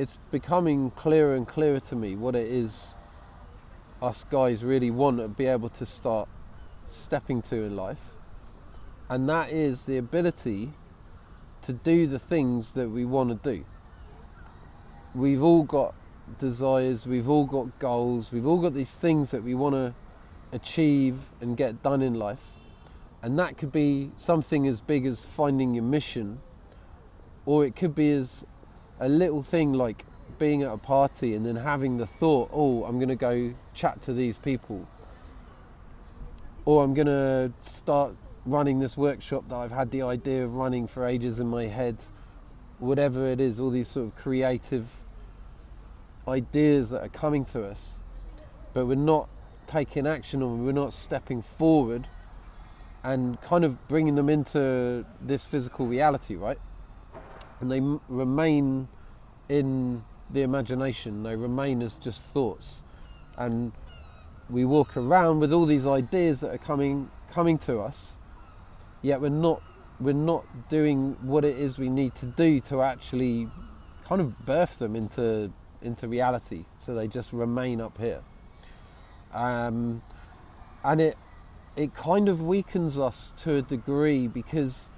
it's becoming clearer and clearer to me what it is us guys really want to be able to start stepping to in life. And that is the ability to do the things that we want to do. We've all got desires, we've all got goals, we've all got these things that we want to achieve and get done in life. And that could be something as big as finding your mission, or it could be as a little thing like being at a party and then having the thought, oh, I'm going to go chat to these people, or I'm going to start running this workshop that I've had the idea of running for ages in my head. Whatever it is, all these sort of creative ideas that are coming to us, but we're not taking action on them, we're not stepping forward and kind of bringing them into this physical reality, right? And they remain in the imagination, they remain as just thoughts. And we walk around with all these ideas that are coming to us, yet we're not doing what it is we need to do to actually kind of birth them into reality, so they just remain up here. And it kind of weakens us to a degree, because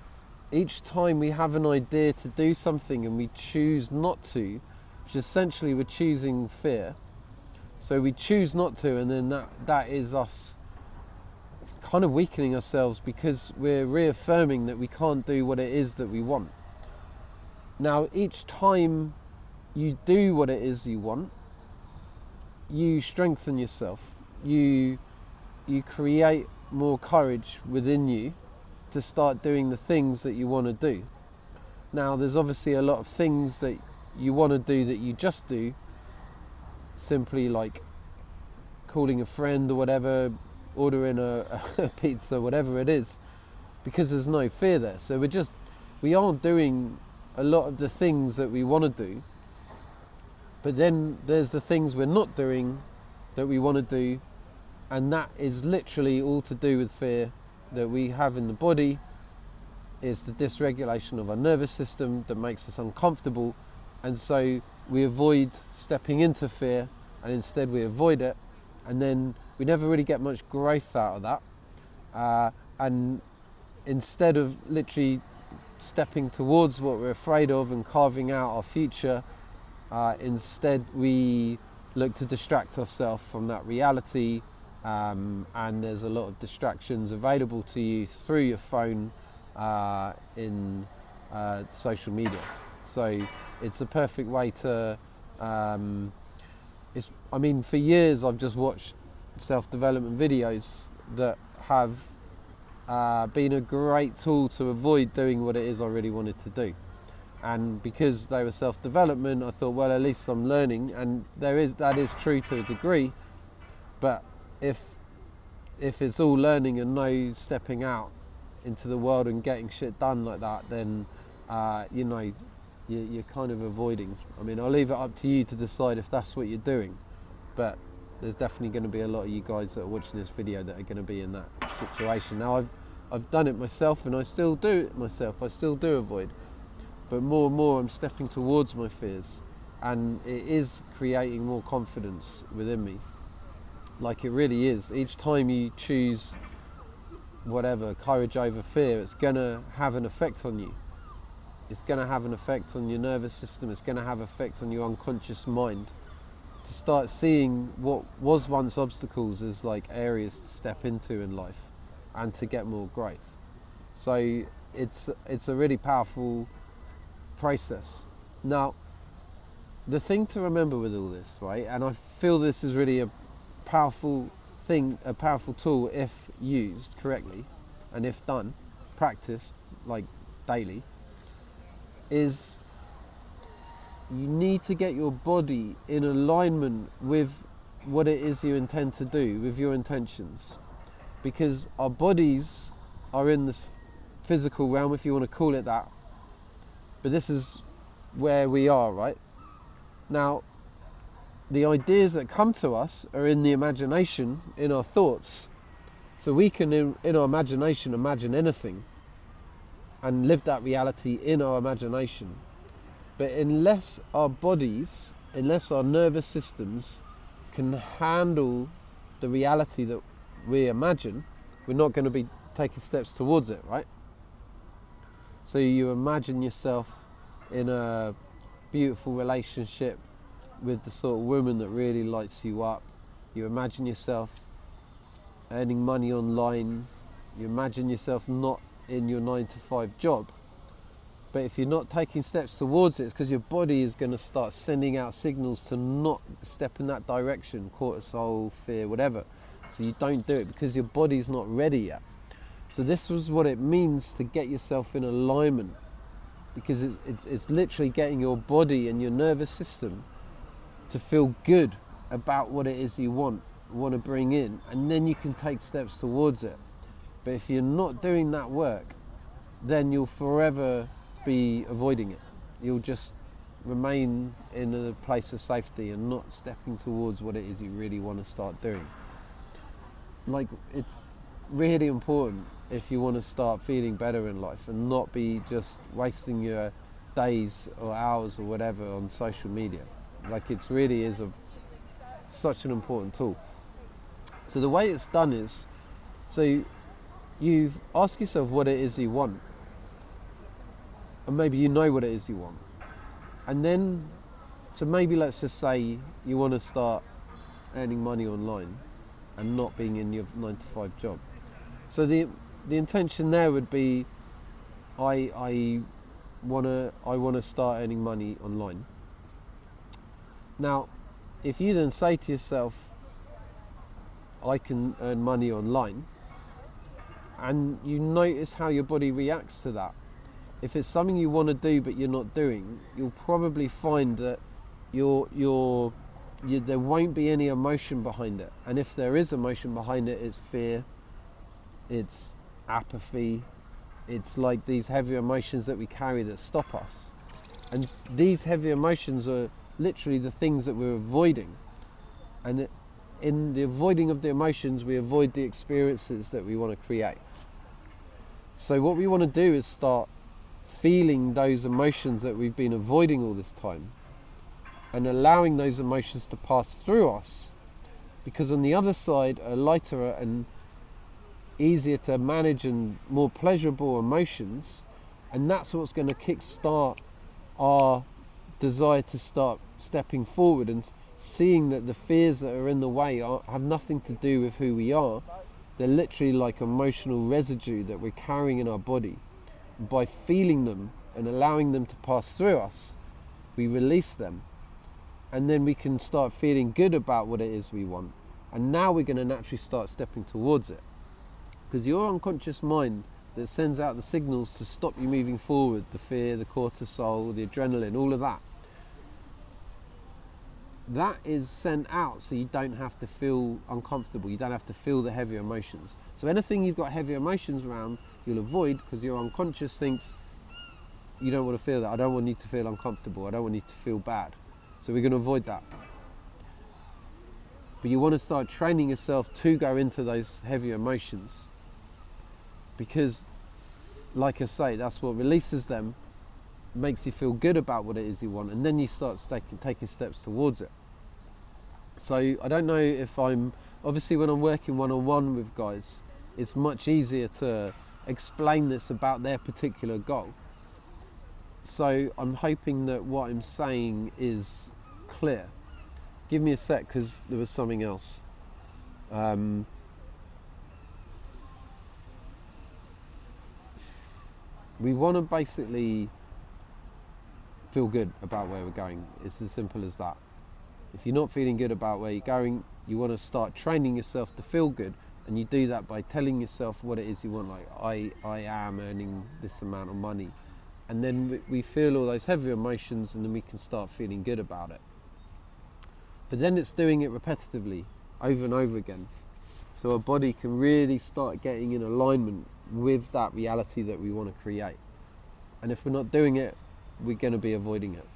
each time we have an idea to do something and we choose not to, which essentially we're choosing fear. So we choose not to, and then that is us kind of weakening ourselves, because we're reaffirming that we can't do what it is that we want. Now, each time you do what it is you want, you strengthen yourself. You create more courage within you to start doing the things that you want to do. Now, there's obviously a lot of things that you want to do that you just do, simply like calling a friend or whatever, ordering a pizza, whatever it is, because there's no fear there. So we aren't doing a lot of the things that we want to do. But then there's the things we're not doing that we want to do, and that is literally all to do with fear that we have in the body. It's the dysregulation of our nervous system that makes us uncomfortable, and so we avoid stepping into fear, and instead we avoid it, and then we never really get much growth out of that. And instead of literally stepping towards what we're afraid of and carving out our future, instead we look to distract ourselves from that reality, and there's a lot of distractions available to you through your phone, in social media. So it's a perfect way to, for years I've just watched self-development videos that have been a great tool to avoid doing what it is I really wanted to do. And because they were self-development, I thought, well, at least I'm learning, and that is true to a degree. But if it's all learning and no stepping out into the world and getting shit done like that, then you're kind of avoiding. I mean, I'll leave it up to you to decide if that's what you're doing. But there's definitely going to be a lot of you guys that are watching this video that are going to be in that situation. Now, I've done it myself, and I still do it myself. I still do avoid. But more and more I'm stepping towards my fears, and it is creating more confidence within me. Like, it really is. Each time you choose whatever, courage over fear, it's going to have an effect on you. It's going to have an effect on your nervous system. It's going to have an effect on your unconscious mind, to start seeing what was once obstacles as like areas to step into in life and to get more growth. So it's a really powerful process. Now, the thing to remember with all this, right, and I feel this is really a powerful thing, a powerful tool if used correctly and if done, practiced like daily, is you need to get your body in alignment with what it is you intend to do, with your intentions. Because our bodies are in this physical realm, if you want to call it that, but this is where we are, right? Now, the ideas that come to us are in the imagination, in our thoughts. So we can, in our imagination, imagine anything and live that reality in our imagination. But unless our bodies, unless our nervous systems can handle the reality that we imagine, we're not going to be taking steps towards it, right? So you imagine yourself in a beautiful relationship with the sort of woman that really lights you up. You imagine yourself earning money online. You imagine yourself not in your 9-to-5 job. But if you're not taking steps towards it, it's because your body is going to start sending out signals to not step in that direction, cortisol, fear, whatever. So you don't do it because your body's not ready yet. So this was what it means to get yourself in alignment, because it's literally getting your body and your nervous system to feel good about what it is you want to bring in, and then you can take steps towards it. But if you're not doing that work, then you'll forever be avoiding it. You'll just remain in a place of safety and not stepping towards what it is you really want to start doing. Like, it's really important if you want to start feeling better in life and not be just wasting your days or hours or whatever on social media. Like, it really is such an important tool. So the way it's done is, so you ask yourself what it is you want, and maybe you know what it is you want, and then, so maybe let's just say you want to start earning money online and not being in your 9-to-5 job. So the intention there would be, I want to start earning money online. Now, if you then say to yourself, I can earn money online, and you notice how your body reacts to that. If it's something you want to do but you're not doing, you'll probably find that there won't be any emotion behind it. And if there is emotion behind it, it's fear, it's apathy, it's like these heavy emotions that we carry that stop us. And these heavy emotions are literally the things that we're avoiding. And in the avoiding of the emotions, we avoid the experiences that we want to create. So what we want to do is start feeling those emotions that we've been avoiding all this time and allowing those emotions to pass through us, because on the other side are lighter and easier to manage and more pleasurable emotions, and that's what's going to kickstart our desire to start stepping forward and seeing that the fears that are in the way have nothing to do with who we are. They're literally like emotional residue that we're carrying in our body. By feeling them and allowing them to pass through us, we release them, and then we can start feeling good about what it is we want. And now we're going to naturally start stepping towards it, because your unconscious mind that sends out the signals to stop you moving forward, the fear, the cortisol, the adrenaline, all of that is sent out so you don't have to feel uncomfortable, you don't have to feel the heavy emotions. So anything you've got heavy emotions around, you'll avoid, because your unconscious thinks, you don't want to feel that, I don't want you to feel uncomfortable, I don't want you to feel bad. So we're going to avoid that. But you want to start training yourself to go into those heavy emotions, because, like I say, that's what releases them, makes you feel good about what it is you want, and then you start taking steps towards it. So I don't know if obviously when I'm working one-on-one with guys, it's much easier to explain this about their particular goal. So I'm hoping that what I'm saying is clear. Give me a sec, because there was something else. We want to basically feel good about where we're going. It's as simple as that. If you're not feeling good about where you're going, you want to start training yourself to feel good, and you do that by telling yourself what it is you want, like I am earning this amount of money, and then we feel all those heavy emotions, and then we can start feeling good about it. But then it's doing it repetitively over and over again, so our body can really start getting in alignment with that reality that we want to create. And if we're not doing it, we're going to be avoiding it.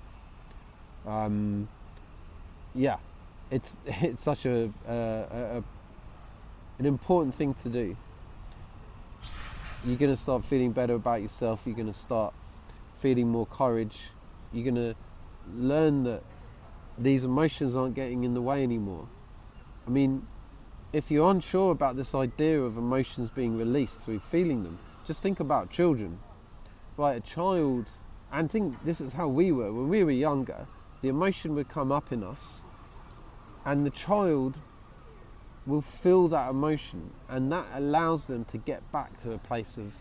It's such an important thing to do. You're going to start feeling better about yourself. You're going to start feeling more courage. You're going to learn that these emotions aren't getting in the way anymore. I mean, if you're unsure about this idea of emotions being released through feeling them, just think about children. Right, a child, and think this is how we were. When we were younger, the emotion would come up in us, and the child will feel that emotion, and that allows them to get back to a place of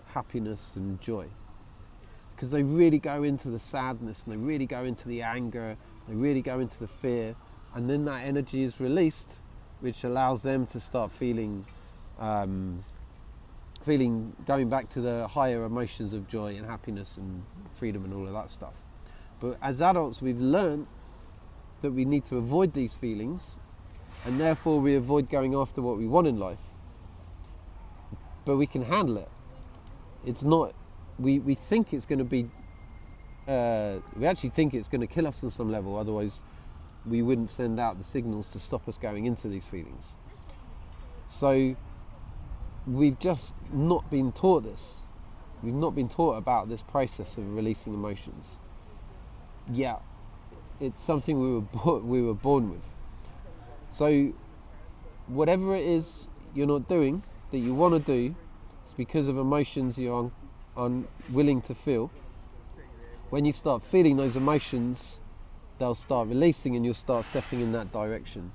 happiness and joy. Because they really go into the sadness, and they really go into the anger, they really go into the fear, and then that energy is released, which allows them to start feeling, going back to the higher emotions of joy and happiness and freedom and all of that stuff. But as adults, we've learned that we need to avoid these feelings, and therefore we avoid going after what we want in life. But we can handle it. It's not, we think it's going to be, we actually think it's going to kill us on some level, otherwise we wouldn't send out the signals to stop us going into these feelings. So we've just not been taught this. We've not been taught about this process of releasing emotions. Yeah, it's something we were born with. So whatever it is you're not doing that you want to do, it's because of emotions you're unwilling to feel. When you start feeling those emotions, they'll start releasing, and you'll start stepping in that direction.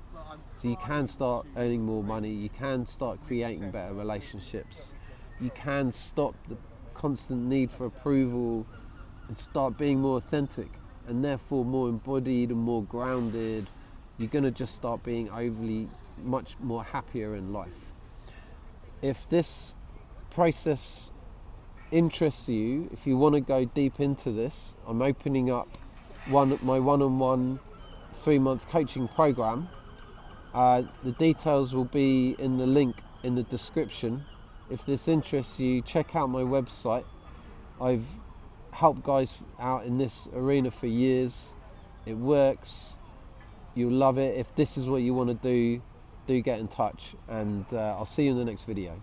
So you can start earning more money, you can start creating better relationships, you can stop the constant need for approval and start being more authentic, and therefore more embodied and more grounded. You're going to just start being overly much more happier in life. If this process interests you, if you want to go deep into this, I'm opening up my one-on-one 3-month coaching program. The details will be in the link in the description. If this interests you, check out my website. I've helped guys out in this arena for years. It works. You'll love it. If this is what you want to do get in touch, and I'll see you in the next video.